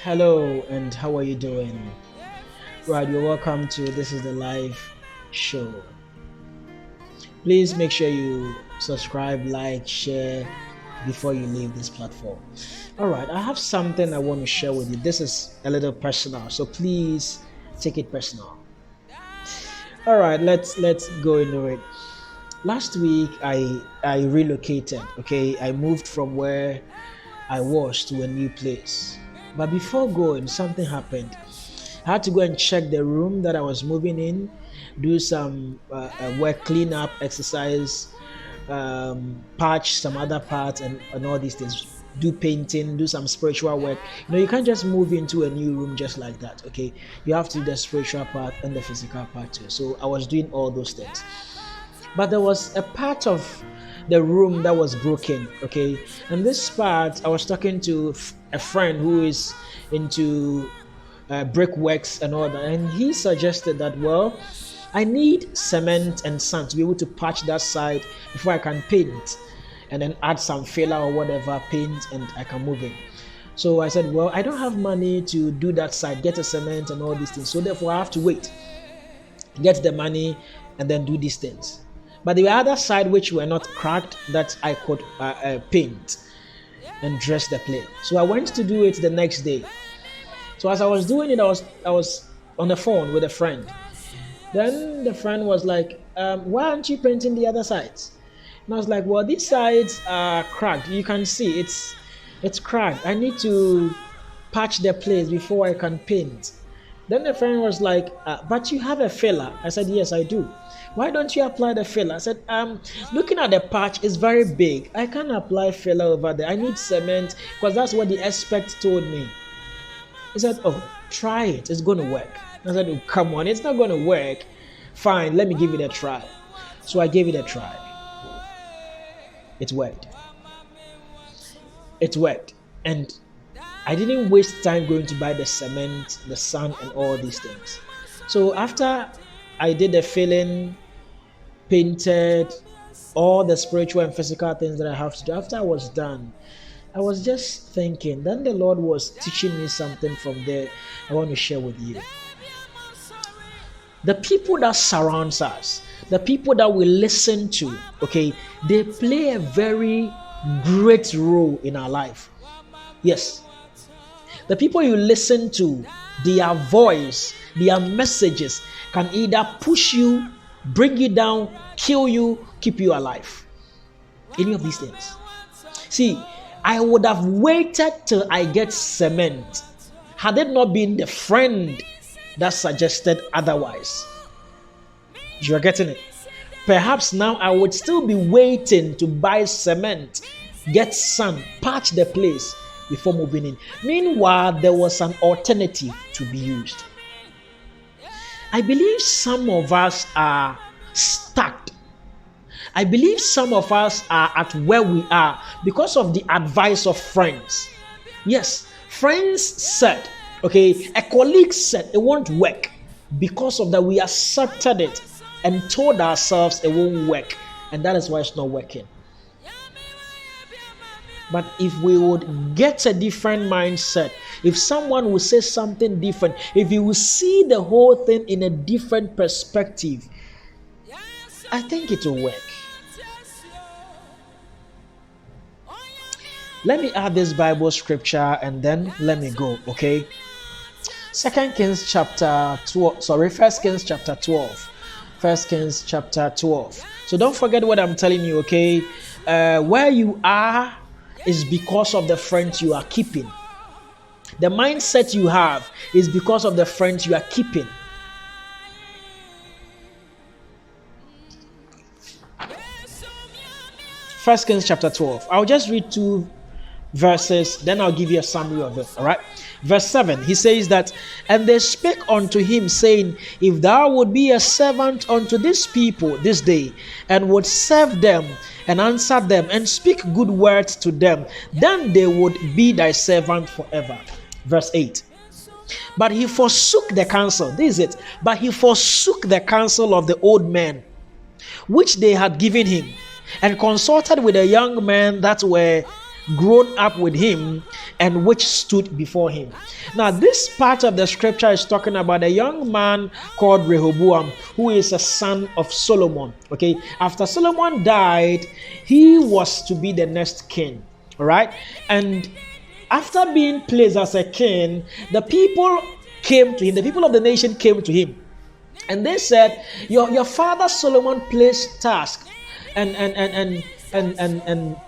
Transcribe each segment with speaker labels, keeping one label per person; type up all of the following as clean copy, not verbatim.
Speaker 1: Hello, and how are you doing? Right, you're welcome to This is the Live Show. Please make sure you subscribe, like, share before you leave this platform. All right, I have something I want to share with you. This is a little personal, so please take it personal. All right, let's go into it. Last week I relocated. Okay, I moved from where I was to a new place. But before going, something happened. I had to go and check the room that I was moving in, do some work cleanup exercise, patch some other parts, and all these things. Do painting, do some spiritual work. You can't just move into a new room just like that. Okay, you have to do the spiritual part and the physical part too. So I was doing all those things. But there was a part of the room that was broken. Okay, and this part I was talking to a friend who is into brickworks and all that, and he suggested that, well, I need cement and sand to be able to patch that side before I can paint, and then add some filler or whatever paint, and I can move in. So I said, well, I don't have money to do that side, get a cement and all these things, so therefore I have to wait, get the money, and then do these things. But the other side which were not cracked, that I could paint and dress the place. So I went to do it the next day. So as I was doing it, I was on the phone with a friend. Then the friend was like, "Why aren't you painting the other sides?" And I was like, "Well, these sides are cracked. You can see it's cracked. I need to patch the place before I can paint." Then the friend was like, "But you have a filler." I said, "Yes, I do." "Why don't you apply the filler?" I said, looking at the patch, it's very big. I can't apply filler over there. I need cement because that's what the expert told me." He said, "Oh, try it. It's going to work." I said, "Oh, come on. It's not going to work. Fine, let me give it a try." So I gave it a try. It worked. It worked. And I didn't waste time going to buy the cement, the sand, and all these things. So after I did the filling, painted, all the spiritual and physical things that I have to do, after I was done, I was just thinking. Then the Lord was teaching me something from there I want to share with you. The people that surrounds us, the people that we listen to, okay, they play a very great role in our life. Yes. The people you listen to, their voice, their messages can either push you, bring you down, kill you, keep you alive. Any of these things. See, I would have waited till I get cement had it not been the friend that suggested otherwise. You're getting it? Perhaps now I would still be waiting to buy cement, get sand, patch the place before moving in. Meanwhile, there was an alternative to be used. I believe some of us are stuck. I believe some of us are at where we are because of the advice of friends. Yes, friends said, okay, a colleague said it won't work. Because of that, we accepted it and told ourselves it won't work. And that is why it's not working. But if we would get a different mindset, if someone will say something different, if you will see the whole thing in a different perspective, I think it will work. Let me add this Bible scripture and then let me go, okay? 2 Kings chapter 12, sorry, 1 Kings chapter 12. 1 Kings chapter 12. So don't forget what I'm telling you, okay? Where you are is because of the friends you are keeping. The mindset you have is because of the friends you are keeping. First Kings chapter 12. I'll just read 2 verses, then I'll give you a summary of it. All right. Verse 7, he says that, "And they spake unto him, saying, If thou would be a servant unto this people this day, and would serve them, and answer them, and speak good words to them, then they would be thy servant forever." Verse 8, "But he forsook the counsel," this is it, "but he forsook the counsel of the old men, which they had given him, and consulted with the young men that were grown up with him and which stood before him. Now, this part of the scripture is talking about a young man called Rehoboam, who is a son of Solomon. Okay, after Solomon died, he was to be the next king. All right, and after being placed as a king, the people came to him, the people of the nation came to him, and they said, your father Solomon placed task and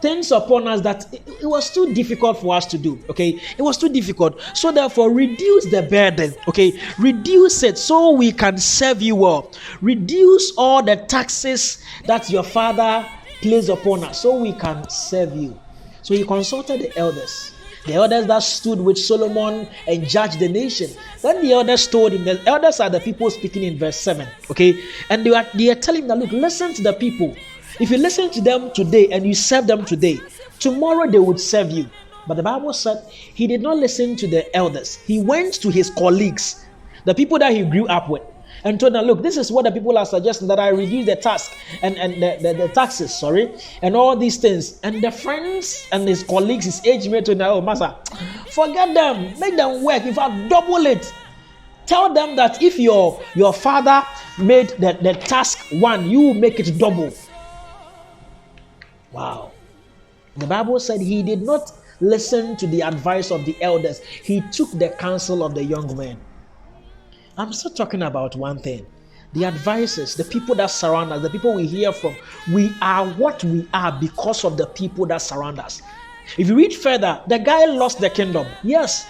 Speaker 1: things upon us that it was too difficult for us to do. Okay, it was too difficult, so therefore reduce the burden. Okay, reduce it so we can serve you well. Reduce all the taxes that your father placed upon us so we can serve you. So he consulted the elders that stood with Solomon and judged the nation. Then the elders told him, the elders are the people speaking in verse 7, okay? And they are telling him that, look, listen to the people. If you listen to them today and you serve them today, tomorrow they would serve you. But the Bible said he did not listen to the elders. He went to his colleagues, the people that he grew up with, and told them, look, this is what the people are suggesting, that I reduce the tax and the taxes, and all these things. And the friends and his colleagues, his age mate, told him, oh, master, forget them, make them work. In fact, double it. Tell them that if your father made the task one, you make it double. Wow. The Bible said he did not listen to the advice of the elders. He took the counsel of the young men. I'm still talking about one thing. The advisors, the people that surround us, the people we hear from, we are what we are because of the people that surround us. If you read further, the guy lost the kingdom. Yes,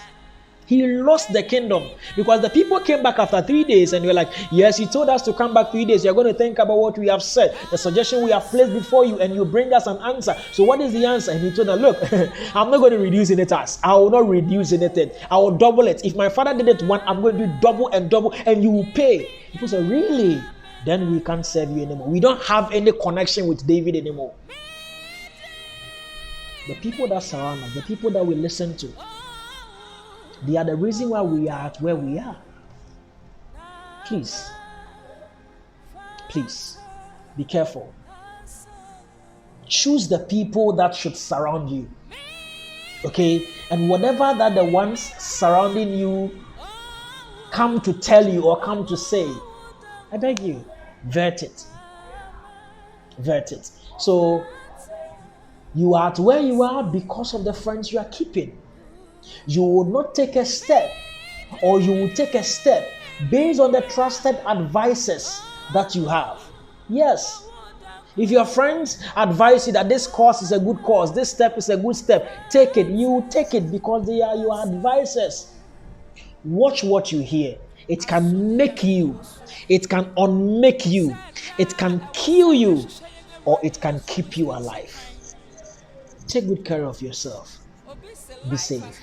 Speaker 1: he lost the kingdom because the people came back after 3 days and they were like, yes, he told us to come back 3 days. You're going to think about what we have said, the suggestion we have placed before you, and you bring us an answer. So what is the answer? And he told them, look, I'm not going to reduce any tax. I will not reduce anything. I will double it. If my father did it one, I'm going to do double and double, and you will pay. People say, really? Then we can't serve you anymore. We don't have any connection with David anymore. The people that surround us, the people that we listen to, they are the reason why we are at where we are. Please be careful. Choose the people that should surround you. Okay? And whatever that the ones surrounding you come to tell you or come to say, I beg you, vet it. So you are at where you are because of the friends you are keeping. You will not take a step, or you will take a step based on the trusted advices that you have. Yes. If your friends advise you that this course is a good course, this step is a good step, take it. You take it because they are your advisors. Watch what you hear. It can make you, it can unmake you, it can kill you, or it can keep you alive. Take good care of yourself. Be safe.